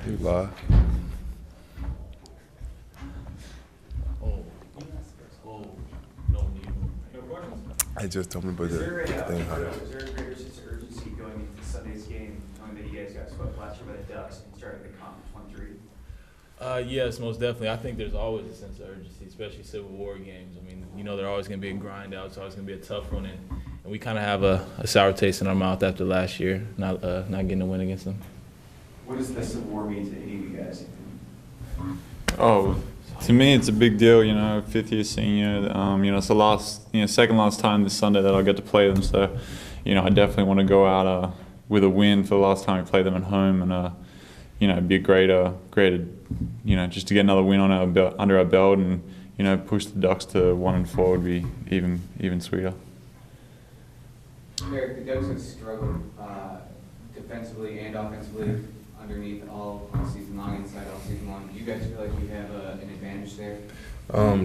You lie. I just told me about Is there a thing. greater sense of urgency going into Sunday's game, knowing that you guys got swept last year by the Ducks and starting the conference 1-3? Yes, most definitely. I think there's always a sense of urgency, especially Civil War games. I mean, they're always going to be a grind out. It's always going to be a tough one, and we kind of have a sour taste in our mouth after last year, not getting a win against them. What does the Civil War mean to any of you guys? Oh, to me, it's a big deal. Fifth year senior. It's the last, second last time this Sunday that I'll get to play them. So, I definitely want to go out with a win for the last time we play them at home, and it'd be a great, just to get another win on under our belt, and push the Ducks to 1-4 would be even sweeter. Eric, the Ducks have struggled defensively and offensively underneath all season long, inside all season long. Do you guys feel like you have an advantage there?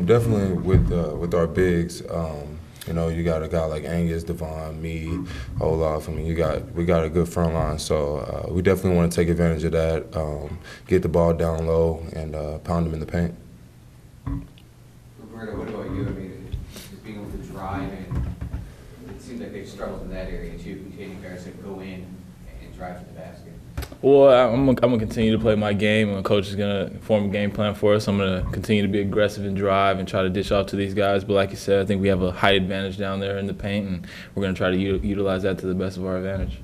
Definitely with our bigs. You got a guy like Angus, Devon, me, Olaf. I mean, we got a good front line, so we definitely want to take advantage of that. Get the ball down low and pound them in the paint. Roberto, what about you? I mean, just being able to drive, and it seems like they've struggled in that area too, containing guys that go in and drive to the basket. Well, I'm gonna continue to play my game, and the coach is gonna form a game plan for us. I'm gonna continue to be aggressive and drive and try to dish off to these guys. But like you said, I think we have a height advantage down there in the paint, and we're gonna try to utilize that to the best of our advantage.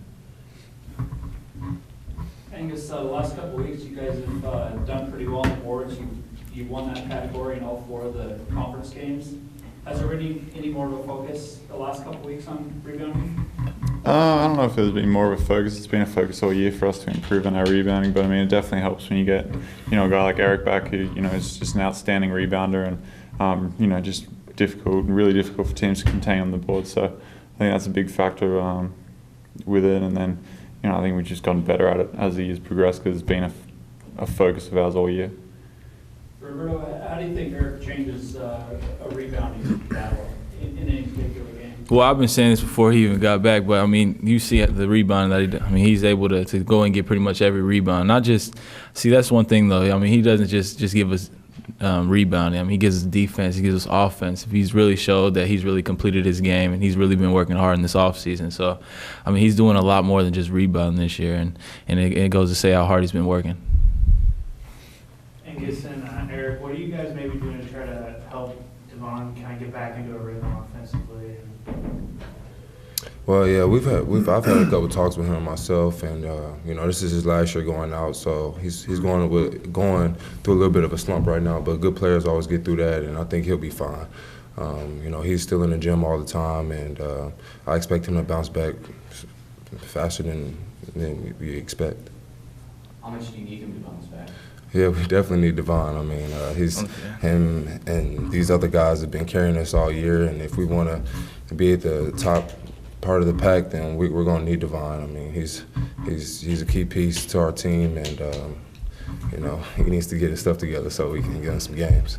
Angus, the last couple of weeks, you guys have done pretty well on the boards. You won that category in all 4 of the conference games. Has there been any more of a focus the last couple of weeks on rebounding? I don't know if there's been more of a focus. It's been a focus all year for us to improve on our rebounding, but I mean, it definitely helps when you get, a guy like Eric back who, is just an outstanding rebounder, and, just really difficult for teams to contain on the board. So I think that's a big factor with it. And then, I think we've just gotten better at it as the years progress, because it's been a focus of ours all year. Roberto, how do you think Eric changes a rebounding battle in any particular game? Well, I've been saying this before he even got back, but I mean, you see the rebound that he's able to go and get pretty much every rebound. Not just that's one thing though. I mean, he doesn't just give us rebounding. I mean, he gives us defense, he gives us offense. He's really showed that he's really completed his game, and he's really been working hard in this offseason. So, I mean, he's doing a lot more than just rebounding this year, and it goes to say how hard he's been working. Angus and Eric, what are you guys maybe doing to try to help Devon kind of get back into a rhythm offensively? Well, yeah, I've had a couple talks with him myself, and this is his last year going out, so he's going through a little bit of a slump right now. But good players always get through that, and I think he'll be fine. He's still in the gym all the time, and I expect him to bounce back faster than we expect. How much do you need him to bounce back? Yeah, we definitely need Devon. I mean, him and these other guys have been carrying us all year, and if we want to be at the top part of the pack, then we're going to need Devon. I mean, he's a key piece to our team, and he needs to get his stuff together so we can get in some games.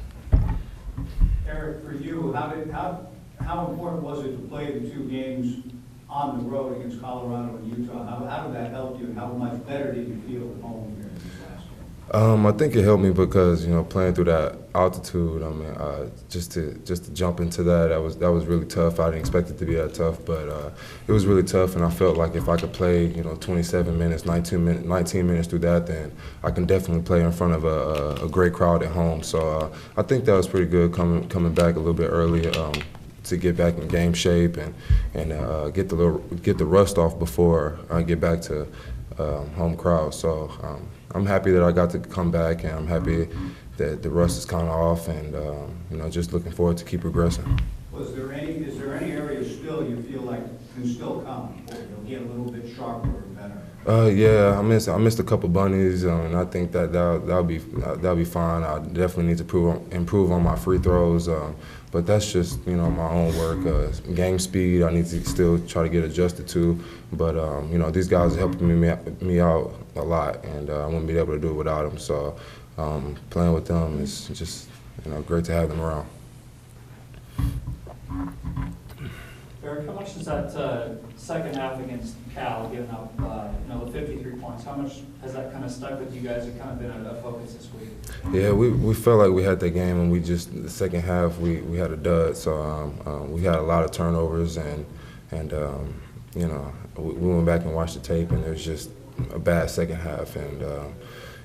Eric, for you, how important was it to play the 2 games on the road against Colorado and Utah? How did that help you, and how much better did you feel at home here this last year? I think it helped me because playing through that altitude. I mean, just to jump into that was really tough. I didn't expect it to be that tough, but it was really tough. And I felt like if I could play 27 minutes, 19 minutes through that, then I can definitely play in front of a great crowd at home. So I think that was pretty good coming back a little bit early. To get back in game shape and get the rust off before I get back to home crowd. So I'm happy that I got to come back, and I'm happy that the rust is kind of off, and just looking forward to keep progressing. Is there any areas still you feel like can still come, or you'll get a little bit sharper or better? Yeah, I missed a couple bunnies, and I think that'll be fine. I definitely need to improve on my free throws, but that's just my own work. Game speed, I need to still try to get adjusted to. But these guys are helping me out a lot, and I wouldn't be able to do it without them. So playing with them is just great to have them around. Eric, how much much does that second half against Cal, giving up the 53 points, how much has that kind of stuck with you guys and kind of been a focus this week? Yeah, we felt like we had that game, and the second half we had a dud. So we had a lot of turnovers, and we went back and watched the tape, and it was just a bad second half. And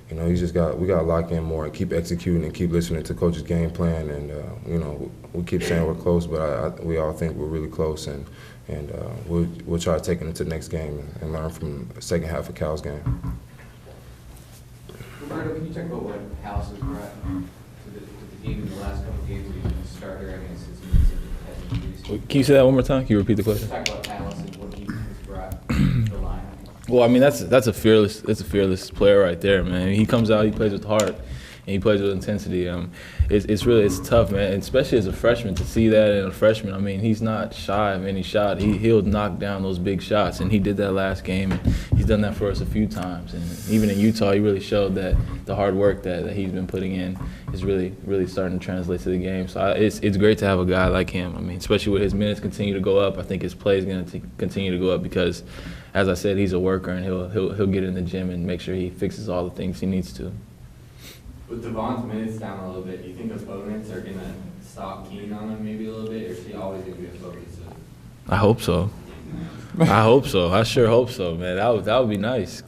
we got to lock in more and keep executing and keep listening to coach's game plan. And we keep saying we're close, but we all think we're really close, and we'll try to take it into the next game and learn from the second half of Cal's game. Roberto, can you talk about what House has brought to the team in the last couple of games? He's been a starter. I mean, since he has injuries. Can you say that one more time? Can you repeat the question? Talk about House and what he has brought to the line. Well, I mean, that's a fearless player right there, man. He comes out, he plays with heart, and he plays with intensity. It's tough, man, and especially as a freshman to see that in a freshman. I mean, he's not shy of any shot. He'll knock down those big shots, and he did that last game, and he's done that for us a few times. And even in Utah, he really showed that the hard work that he's been putting in is really starting to translate to the game. So it's great to have a guy like him. I mean, especially with his minutes continue to go up, I think his play is going to continue to go up because, as I said, he's a worker, and he'll get in the gym and make sure he fixes all the things he needs to. With Devon's minutes down a little bit, do you think opponents are going to stop keying on him maybe a little bit, or is he always going to be a focus? I hope so. I hope so. I sure hope so, man. That would be nice.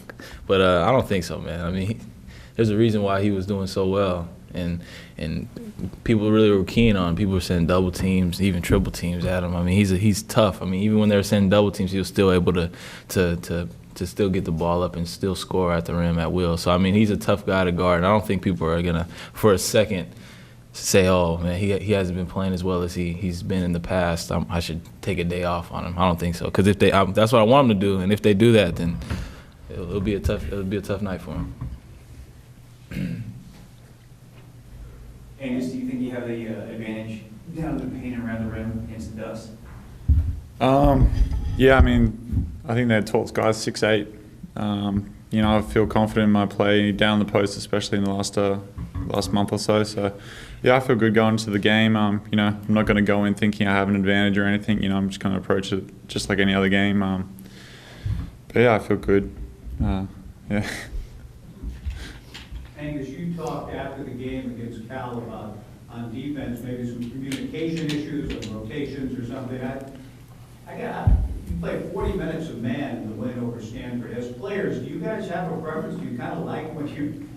But I don't think so, man. I mean, there's a reason why he was doing so well. And people really were keen on him. People were sending double teams, even triple teams at him. I mean, he's tough. I mean, even when they were sending double teams, he was still able to still get the ball up and still score at the rim at will. So, I mean, he's a tough guy to guard. And I don't think people are going to, for a second, say, oh, man, he hasn't been playing as well as he's been in the past. I should take a day off on him. I don't think so. Because that's what I want him to do. And if they do that, then it'll be a tough night for him. Angus, do you think you have the advantage down in the paint and around the rim against the Ducks? Yeah, I mean, I think they're tall guys, 6'8". I feel confident in my play down the post, especially in the last month or so. So, yeah, I feel good going into the game. I'm not going to go in thinking I have an advantage or anything. I'm just going to approach it just like any other game. But yeah, I feel good. Yeah. Angus, you talked after the game against Cal about, on defense, maybe some communication issues or rotations or something. You played 40 minutes of man in the win over Stanford. As players, do you guys have a preference? Do you kind of like when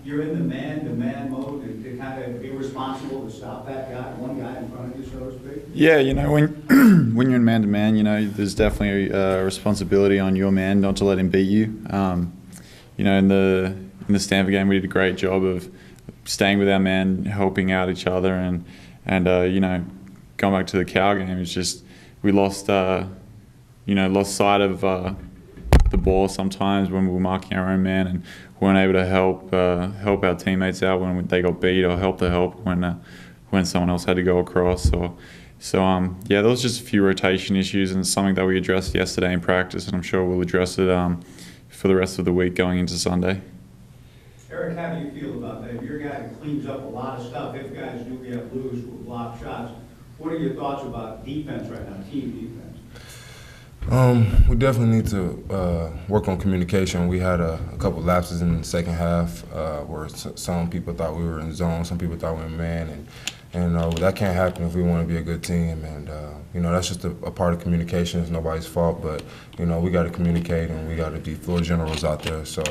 you're in the man-to-man mode to kind of be responsible to stop that guy, one guy in front of you, so to speak? Yeah, when you're in man-to-man, there's definitely a responsibility on your man not to let him beat you. In the Stanford game, we did a great job of staying with our man, helping out each other, and going back to the Cal game, it's just we lost sight of the ball sometimes when we were marking our own man and weren't able to help our teammates out when they got beat, or help when someone else had to go across. So there was just a few rotation issues, and it's something that we addressed yesterday in practice, and I'm sure we'll address it for the rest of the week going into Sunday. Eric, how do you feel about that? You're a guy that cleans up a lot of stuff. If guys do get loose with block shots, what are your thoughts about defense right now, team defense? We definitely need to work on communication. We had a couple lapses in the second half where some people thought we were in zone, some people thought we were in man, and that can't happen if we want to be a good team. And that's just a part of communication. It's nobody's fault, but we got to communicate, and we got to be floor generals out there. So,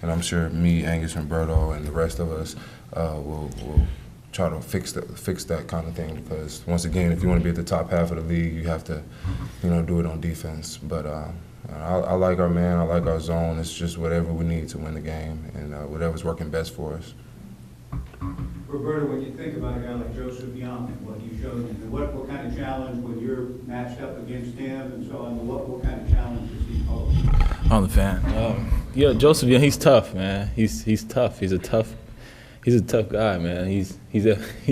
and I'm sure me, Angus, Roberto, and the rest of us will try to fix that kind of thing, because once again, if you want to be at the top half of the league, you have to do it on defense. But I like our man, I like our zone. It's just whatever we need to win the game, and whatever's working best for us. Roberto, when you think about a guy like Joseph Young and what he showed you, what kind of challenge when you're matched up against him and so on, what kind of challenge does he pose? I'm the fan. Joseph Young, he's tough, man. He's tough. He's a tough guy, man. He's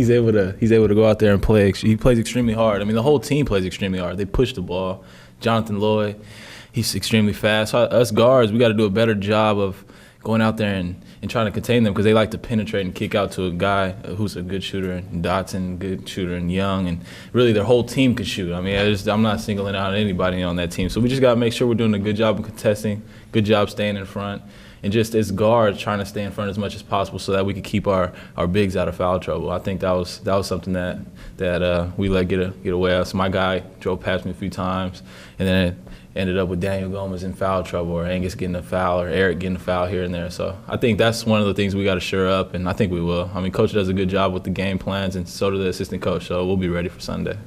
able to go out there and play. He plays extremely hard. I mean, the whole team plays extremely hard. They push the ball. Jonathan Lloyd, he's extremely fast. Us guards, we got to do a better job of going out there and trying to contain them, because they like to penetrate and kick out to a guy who's a good shooter, and Dotson, good shooter, and Young, and really their whole team could shoot. I mean, I'm not singling out anybody on that team. So we just got to make sure we're doing a good job of contesting, good job staying in front, and just as guards trying to stay in front as much as possible so that we could keep our bigs out of foul trouble. I think that was something that we let get away. So my guy drove past me a few times, and then it ended up with Daniel Gomez in foul trouble, or Angus getting a foul, or Eric getting a foul here and there. So I think that's one of the things we got to shore up, and I think we will. I mean, Coach does a good job with the game plans, and so does the assistant coach, so we'll be ready for Sunday.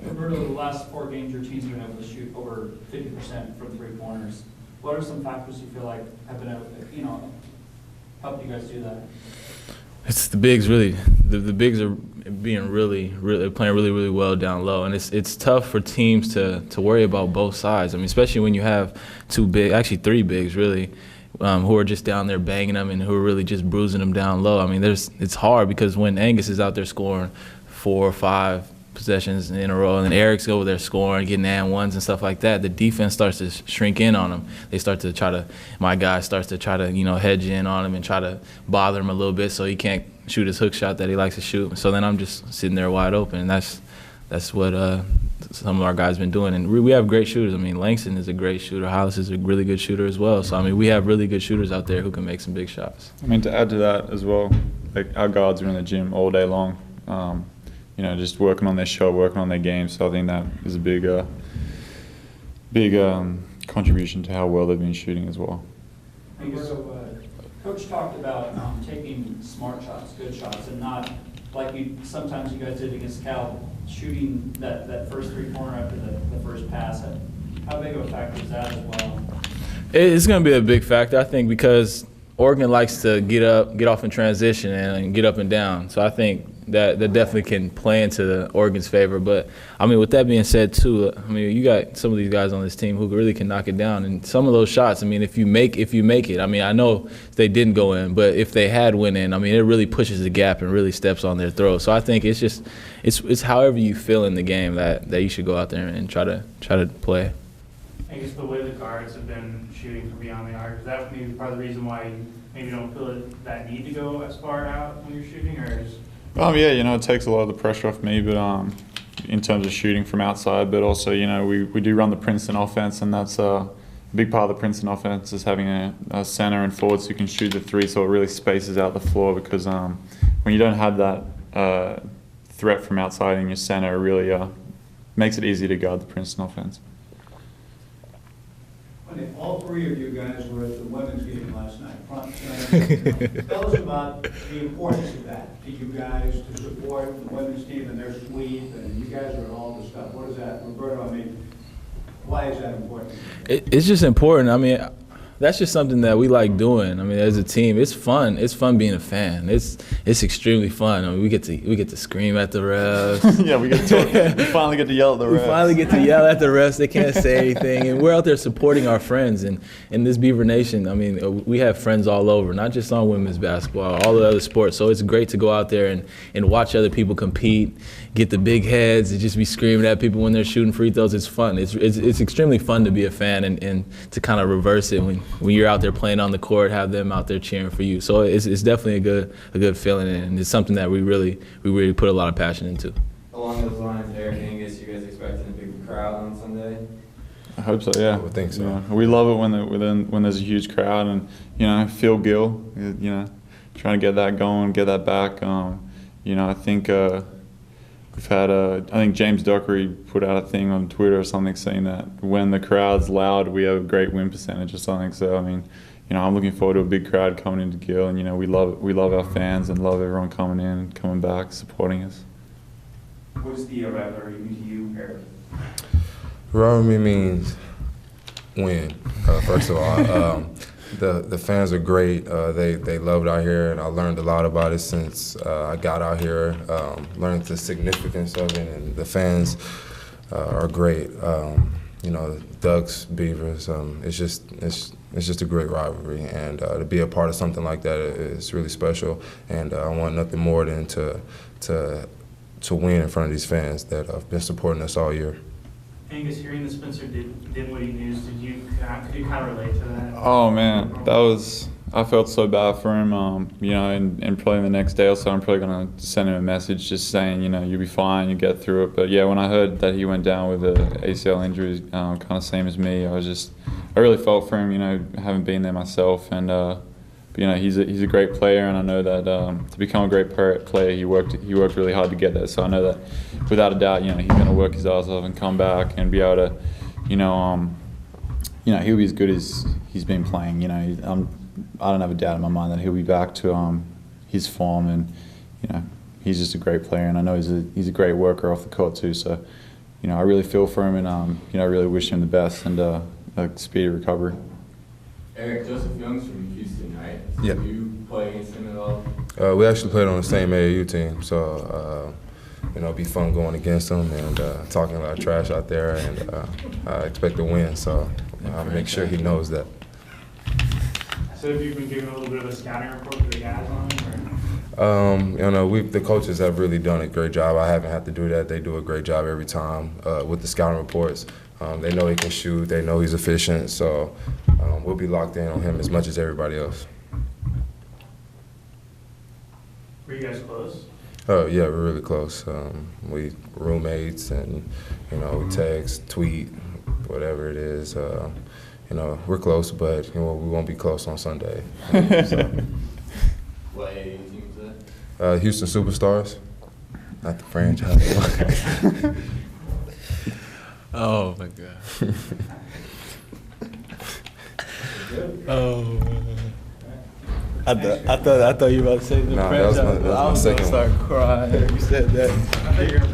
Roberto, the last 4 games your team's been able to shoot over 50% from 3 pointers. What are some factors you feel like have been able to, help you guys do that? It's the bigs, really. The bigs are being really playing really well down low, and it's tough for teams to worry about both sides. I mean, especially when you have 3 bigs really, who are just down there banging them and who are really just bruising them down low. I mean, it's hard because when Angus is out there scoring 4 or 5 possessions in a row, and then Eric's over there scoring, getting and ones and stuff like that, the defense starts to shrink in on him. My guy starts to try to, hedge in on him and try to bother him a little bit so he can't shoot his hook shot that he likes to shoot. So then I'm just sitting there wide open, and that's what some of our guys been doing. And we have great shooters. I mean, Langston is a great shooter. Hollis is a really good shooter as well. So, I mean, we have really good shooters out there who can make some big shots. I mean, to add to that as well, like our guards are in the gym all day long. Just working on their shot, working on their game. So I think that is a big contribution to how well they've been shooting as well. Coach talked about taking smart shots, good shots, and not like sometimes you guys did against Cal, shooting that first 3-pointer after the first pass. How big of a factor is that as well? It's going to be a big factor, I think, because Oregon likes to get off in transition and get up and down. So I think that definitely can play into Oregon's favor. But, I mean, with that being said, too, I mean, you got some of these guys on this team who really can knock it down. And some of those shots, I mean, if you make it, I mean, I know they didn't go in, but if they had went in, I mean, it really pushes the gap and really steps on their throat. So I think it's however you feel in the game that you should go out there and try to play. I guess the way the guards have been shooting from beyond the arc, is that maybe part of the reason why you maybe don't feel that need to go as far out when you're shooting, or is? It takes a lot of the pressure off me, but in terms of shooting from outside, but also, we do run the Princeton offense, and that's a big part of the Princeton offense is having a center and forwards who can shoot the 3, so it really spaces out the floor, because when you don't have that threat from outside in your center, it really makes it easy to guard the Princeton offense. All 3 of you guys were at the women's game last night, front center. Tell us about the importance of that to you guys, to support the women's team and their sweep, and you guys are all the stuff. What is that, Roberto? I mean, why is that important? It's just important. I mean, that's just something that we like doing. I mean, as a team, it's fun. It's fun being a fan. It's extremely fun. I mean, we get to scream at the refs. Yeah, we finally get to yell at the refs. We finally get to yell at the refs. They can't say anything, and we're out there supporting our friends. And in this Beaver Nation, I mean, we have friends all over, not just on women's basketball, all the other sports. So it's great to go out there and watch other people compete, get the big heads, and just be screaming at people when they're shooting free throws. It's fun. It's extremely fun to be a fan and to kind of reverse it when you're out there playing on the court, have them out there cheering for you. So it's definitely a good feeling, and it's something that we really put a lot of passion into. Along those lines, Eric, Angus, you guys expecting a big crowd on Sunday? I hope so. Yeah, I would think so. Yeah. We love it when there's a huge crowd, and Phil Gill, trying to get that going, get that back. I think. We've had I think James Dockery put out a thing on Twitter or something saying that when the crowd's loud, we have a great win percentage or something. So, I mean, I'm looking forward to a big crowd coming into Gill, and, we love our fans and love everyone coming in and coming back, supporting us. What does the rivalry mean to you, Eric? Rivalry means win, first of all. The fans are great. They love it out here, and I learned a lot about it since I got out here. Learned the significance of it, and the fans are great. Ducks, Beavers. It's just a great rivalry, and to be a part of something like that is really special. And I want nothing more than to win in front of these fans that have been supporting us all year. Angus, hearing the Spencer Dinwiddie news, could you kind of relate to that? Oh man, I felt so bad for him. You know, and probably the next day or so, I'm probably gonna send him a message just saying, you know, you'll be fine, you get through it. But yeah, when I heard that he went down with a ACL injury, kind of same as me, I really felt for him. You know, having been there myself, and but, you know, he's a great player, and I know that to become a great player, he worked really hard to get there. So I know that without a doubt, you know, he's gonna work his ass off and come back and be able to, you know, he'll be as good as he's been playing. You know, I don't have a doubt in my mind that he'll be back to his form, and you know, he's just a great player, and I know he's a great worker off the court too. So, you know, I really feel for him, and you know, I really wish him the best and a speedy recovery. Eric, Joseph Young's from Houston, right? So Yeah. Do you play against him at all? We actually played on the same AAU team, so you know, it'd be fun going against him and talking a lot of trash out there, and I expect to win. So I'll make sure he knows that. So have you been giving a little bit of a scouting report to the guys on him? You know, the coaches have really done a great job. I haven't had to do that. They do a great job every time with the scouting reports. They know he can shoot. They know he's efficient. So we'll be locked in on him as much as everybody else. Were you guys close? Yeah, we're really close. We roommates, and you know, we text, tweet, whatever it is. You know, we're close, but you know, we won't be close on Sunday. So. What AAU team is that? Houston Superstars, not the franchise. Oh my God. Oh. I thought you were about to say the Nah, franchise. that was my I was second gonna start crying. You said that. I thought you were